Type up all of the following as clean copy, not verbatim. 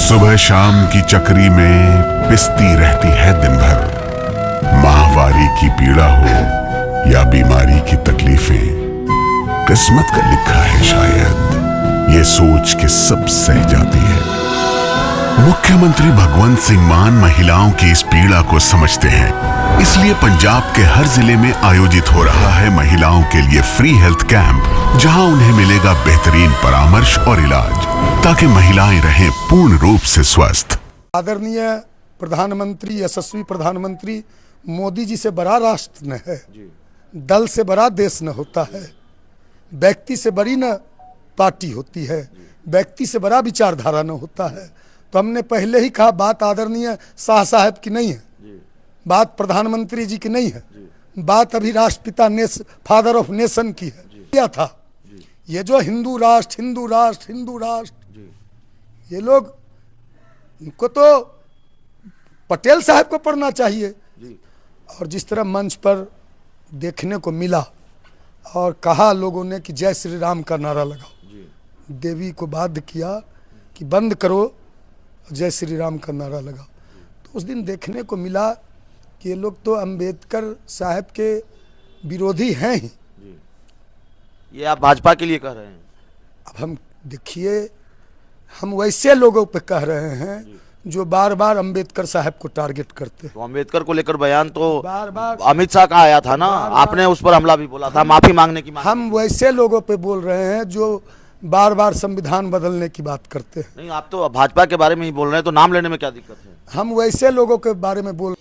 सुबह शाम की चक्री में पिसती रहती है दिन भर। माहवारी की पीड़ा हो या बीमारी की तकलीफें, किस्मत का लिखा है शायद, ये सोच के सब सह जाती है। मुख्यमंत्री भगवंत सिंह मान महिलाओं की इस पीड़ा को समझते हैं, इसलिए पंजाब के हर जिले में आयोजित हो रहा है महिलाओं के लिए फ्री हेल्थ कैंप, जहां उन्हें मिलेगा बेहतरीन परामर्श और इलाज, ताकि महिलाएं रहें पूर्ण रूप से स्वस्थ। आदरणीय प्रधानमंत्री, यशस्वी प्रधानमंत्री मोदी जी से बड़ा राष्ट्र न है, दल से बड़ा देश न होता है, व्यक्ति से बड़ी न पार्टी होती है, व्यक्ति से बड़ा विचारधारा न होता है। तो हमने पहले ही कहा, बात आदरणीय शाह साहब की नहीं है, बात प्रधानमंत्री जी की नहीं है, बात अभी राष्ट्रपिता फादर ऑफ नेशन की है। क्या था ये जो हिंदू राष्ट्र हिंदू राष्ट्र हिंदू राष्ट्र, ये लोग, इनको तो पटेल साहब को पढ़ना चाहिए। और जिस तरह मंच पर देखने को मिला और कहा लोगों ने कि जय श्री राम का नारा लगाओ, देवी को बाध्य किया कि बंद करो, जय श्री राम का नारा लगाओ। तो उस दिन देखने को मिला कि ये लोग तो अंबेडकर साहब के विरोधी हैं ही। ये आप भाजपा के लिए कह रहे हैं? अब हम देखिए, हम वैसे लोगों पे कह रहे हैं जो बार बार अंबेडकर साहब को टारगेट करते हैं। तो अंबेडकर को लेकर बयान तो बार बार अमित शाह का आया था ना, आपने उस पर हमला भी बोला था, माफी मांगने की मांग। हम वैसे लोगों पे बोल रहे हैं जो बार बार संविधान बदलने की बात करते हैं। नहीं, आप तो भाजपा के बारे में ही बोल रहे हैं, तो नाम लेने में क्या दिक्कत है? हम वैसे लोगों के बारे में बोल।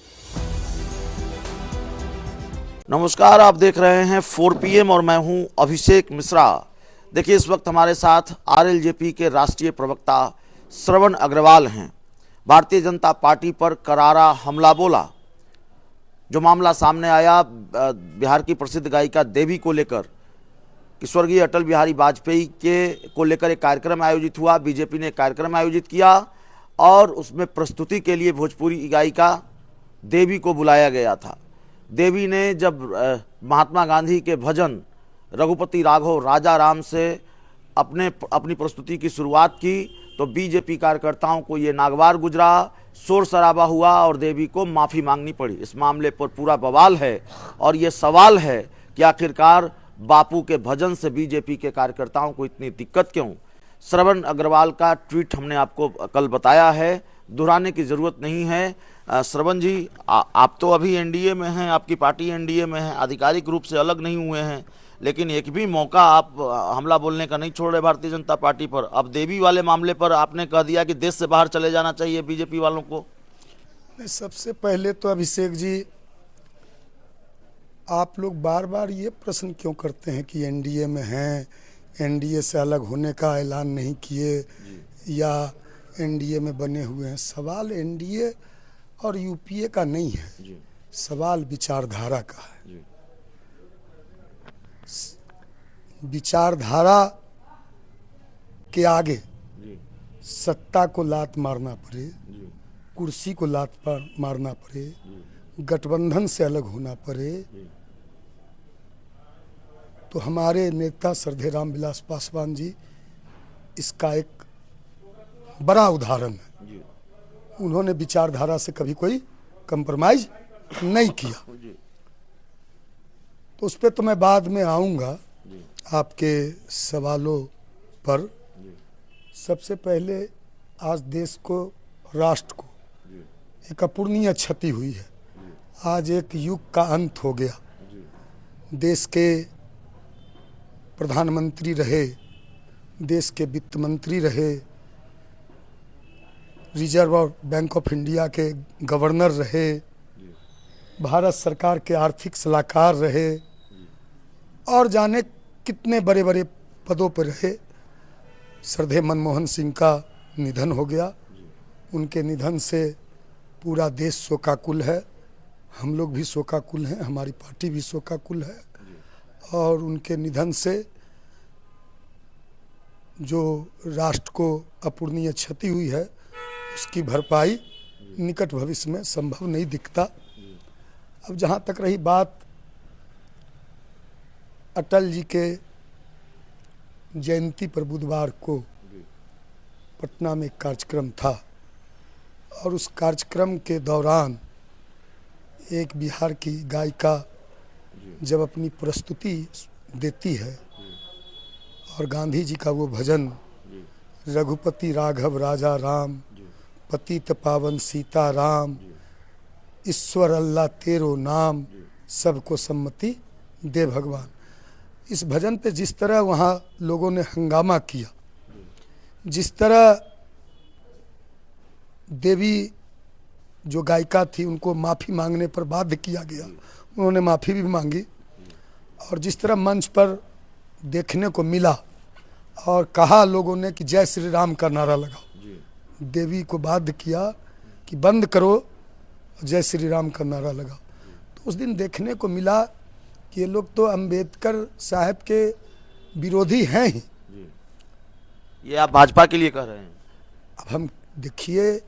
नमस्कार, आप देख रहे हैं 4 PM और मैं हूं अभिषेक मिश्रा। देखिए, इस वक्त हमारे साथ RLJP के राष्ट्रीय प्रवक्ता श्रवण अग्रवाल हैं। भारतीय जनता पार्टी पर करारा हमला बोला। जो मामला सामने आया बिहार की प्रसिद्ध गायिका देवी को लेकर, कि स्वर्गीय अटल बिहारी वाजपेयी के को लेकर एक कार्यक्रम आयोजित हुआ, बीजेपी ने एक कार्यक्रम आयोजित किया और उसमें प्रस्तुति के लिए भोजपुरी गायिका देवी को बुलाया गया था। देवी ने जब महात्मा गांधी के भजन रघुपति राघव राजा राम से अपनी प्रस्तुति की शुरुआत की, तो बीजेपी कार्यकर्ताओं को ये नागवार गुजरा, शोर शराबा हुआ और देवी को माफ़ी मांगनी पड़ी। इस मामले पर पूरा बवाल है और ये सवाल है कि आखिरकार बापू के भजन से बीजेपी के कार्यकर्ताओं को इतनी दिक्कत क्यों? श्रवण अग्रवाल का ट्वीट हमने आपको कल बताया है, दोहराने की ज़रूरत नहीं है। श्रवण जी, आप तो अभी एनडीए में हैं, आपकी पार्टी एनडीए में है, आधिकारिक रूप से अलग नहीं हुए हैं, लेकिन एक भी मौका आप हमला बोलने का नहीं छोड़ रहे भारतीय जनता पार्टी पर। अब देवी वाले मामले पर आपने कह दिया कि देश से बाहर चले जाना चाहिए बीजेपी वालों को। सबसे पहले तो अभिषेक जी, आप लोग बार बार ये प्रश्न क्यों करते हैं कि एनडीए में हैं, एनडीए से अलग होने का ऐलान नहीं किए या एनडीए में बने हुए हैं? सवाल एनडीए और यूपीए का नहीं है, सवाल विचारधारा का है। विचारधारा के आगे सत्ता को लात मारना पड़े, कुर्सी को लात मारना पड़े, गठबंधन से अलग होना पड़े, तो हमारे नेता श्रद्धेय रामविलास पासवान जी इसका एक बड़ा उदाहरण है। उन्होंने विचारधारा से कभी कोई कंप्रोमाइज नहीं किया। तो उस पर तो मैं बाद में आऊँगा आपके सवालों पर। सबसे पहले आज देश को, राष्ट्र को एक अपूरणीय क्षति हुई है। आज एक युग का अंत हो गया। देश के प्रधानमंत्री रहे, देश के वित्त मंत्री रहे, रिजर्व बैंक ऑफ इंडिया के गवर्नर रहे, भारत सरकार के आर्थिक सलाहकार रहे और जाने कितने बड़े बड़े पदों पर रहे। श्रद्धेय मनमोहन सिंह का निधन हो गया। उनके निधन से पूरा देश शोकाकुल है, हम लोग भी शोकाकुल हैं, हमारी पार्टी भी शोकाकुल है। और उनके निधन से जो राष्ट्र को अपूरणीय क्षति हुई है, उसकी भरपाई निकट भविष्य में संभव नहीं दिखता। अब जहाँ तक रही बात अटल जी के जयंती पर बुधवार को पटना में एक कार्यक्रम था, और उस कार्यक्रम के दौरान एक बिहार की गायिका जब अपनी प्रस्तुति देती है और गांधी जी का वो भजन रघुपति राघव राजा राम, पतित पावन सीता राम, ईश्वर अल्लाह तेरो नाम, सबको सम्मति दे भगवान, इस भजन पे जिस तरह वहाँ लोगों ने हंगामा किया, जिस तरह देवी जो गायिका थी उनको माफ़ी मांगने पर बाध्य किया गया, उन्होंने माफ़ी भी मांगी, और जिस तरह मंच पर देखने को मिला और कहा लोगों ने कि जय श्री राम का नारा लगाओ, देवी को बाध्य किया कि बंद करो, जय श्री राम का नारा लगाओ। तो उस दिन देखने को मिला कि ये लोग तो अंबेडकर साहब के विरोधी हैं ही। ये आप भाजपा के लिए कह रहे हैं? अब हम देखिए,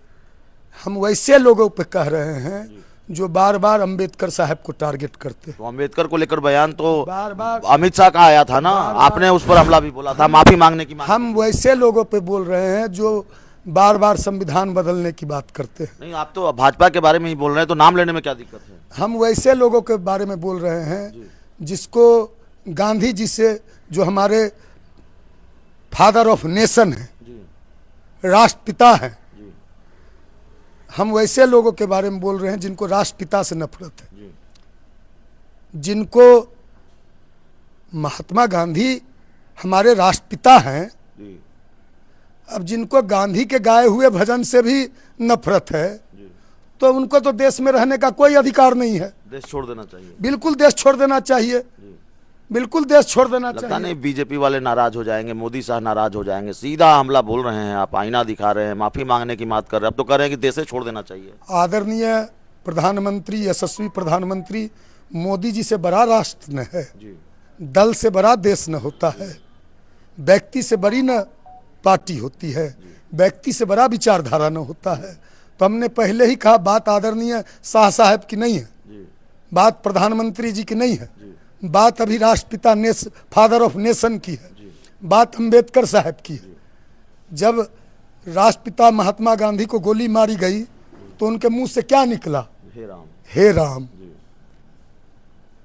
हम वैसे लोगों पे कह रहे हैं जो बार बार अंबेडकर साहब को टारगेट करते हैं। तो अंबेडकर को लेकर बयान तो बार बार अमित शाह का आया था ना, आपने उस पर हमला भी बोला था, माफी मांगने की मांग। हम वैसे लोगों पे बोल रहे हैं जो बार बार संविधान बदलने की बात करते हैं। नहीं, आप तो भाजपा के बारे में ही बोल रहे हैं, तो नाम लेने में क्या दिक्कत है? हम वैसे लोगों के बारे में बोल रहे हैं जिसको गांधी जी से, जो हमारे फादर ऑफ नेशन है, राष्ट्रपिता हैं, हम वैसे लोगों के बारे में बोल रहे हैं जिनको राष्ट्रपिता से नफरत है, जिनको महात्मा गांधी हमारे राष्ट्रपिता हैं। अब जिनको गांधी के गाए हुए भजन से भी नफरत है, तो उनको तो देश में रहने का कोई अधिकार नहीं है। देश छोड़ देना चाहिए। बिल्कुल देश छोड़ देना चाहिए, बिल्कुल देश छोड़ देना लगता चाहिए। नहीं बीजेपी वाले नाराज हो जाएंगे, मोदी शाह नाराज हो जाएंगे? सीधा हमला बोल रहे हैं आप, आईना दिखा रहे हैं, माफी मांगने की बात कर रहे हैं, अब तो कह रहे हैं कि देश छोड़ देना चाहिए। आदरणीय प्रधानमंत्री, यशस्वी प्रधानमंत्री मोदी जी से बड़ा राष्ट्र न है, दल से बड़ा देश न होता है, व्यक्ति से बड़ी न पार्टी होती है, व्यक्ति से बड़ा विचारधारा न होता है। तो हमने पहले ही कहा, बात आदरणीय शाह साहब की नहीं है, बात प्रधानमंत्री जी की नहीं है, बात अभी राष्ट्रपिता फादर ऑफ नेशन की है, बात अंबेडकर साहब की है। जब राष्ट्रपिता महात्मा गांधी को गोली मारी गई तो उनके मुंह से क्या निकला? हे राम, हे राम।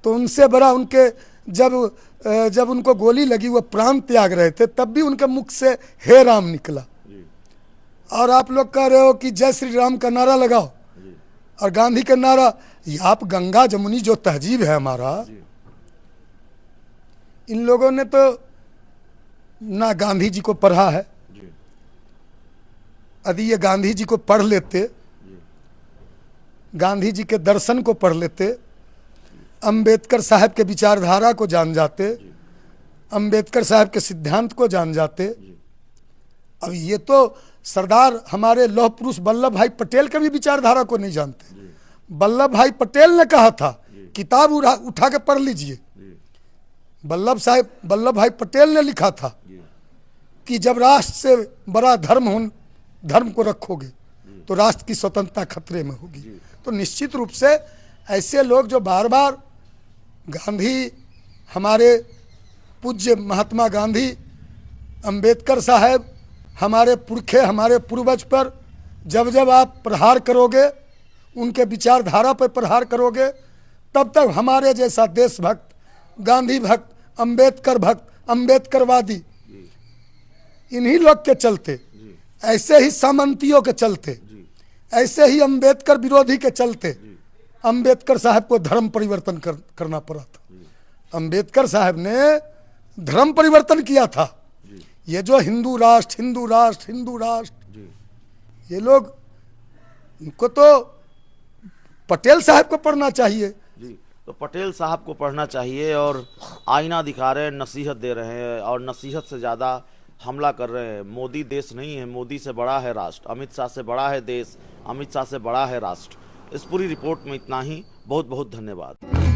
तो उनसे बड़ा उनके जब उनको गोली लगी, वो प्राण त्याग रहे थे, तब भी उनके मुख से हे राम निकला। और आप लोग कह रहे हो कि जय श्री राम का नारा लगाओ, और गांधी का नारा, ये आप गंगा जमुनी जो तहजीब है हमारा, इन लोगों ने तो ना गांधी जी को पढ़ा है। यदि ये गांधी जी को पढ़ लेते, गांधी जी के दर्शन को पढ़ लेते, अंबेडकर साहब के विचारधारा को जान जाते, अंबेडकर साहब के सिद्धांत को जान जाते। अब ये तो सरदार हमारे लौह पुरुष वल्लभ भाई पटेल के भी विचारधारा को नहीं जानते। वल्लभ भाई पटेल ने कहा था, किताब उठा के पढ़ लीजिए, वल्लभ भाई पटेल ने लिखा था कि जब राष्ट्र से बड़ा धर्म को रखोगे तो राष्ट्र की स्वतंत्रता खतरे में होगी। तो निश्चित रूप से ऐसे लोग जो बार बार गांधी, हमारे पूज्य महात्मा गांधी, अंबेडकर साहब, हमारे पुरखे, हमारे पूर्वज पर जब आप प्रहार करोगे, उनके विचारधारा पर प्रहार करोगे, तब तक हमारे जैसा देशभक्त, गांधी भक्त, अंबेडकर भक्त, अंबेडकरवादी, इन्हीं लोग के चलते, ऐसे ही सामंतियों के चलते, ऐसे ही अंबेडकर विरोधी के चलते अंबेडकर साहब को धर्म परिवर्तन करना पड़ा था। अंबेडकर साहब ने धर्म परिवर्तन किया था। ये जो हिंदू राष्ट्र, ये लोग, इनको तो पटेल साहब को पढ़ना चाहिए। जी, तो पटेल साहब को पढ़ना चाहिए, और आईना दिखा रहे हैं, नसीहत दे रहे हैं, और नसीहत से ज़्यादा हमला कर रहे हैं। मोदी देश नहीं है, मोदी से बड़ा है राष्ट्र, अमित शाह से बड़ा है देश, अमित शाह से बड़ा है राष्ट्र। इस पूरी रिपोर्ट में इतना ही। बहुत बहुत धन्यवाद।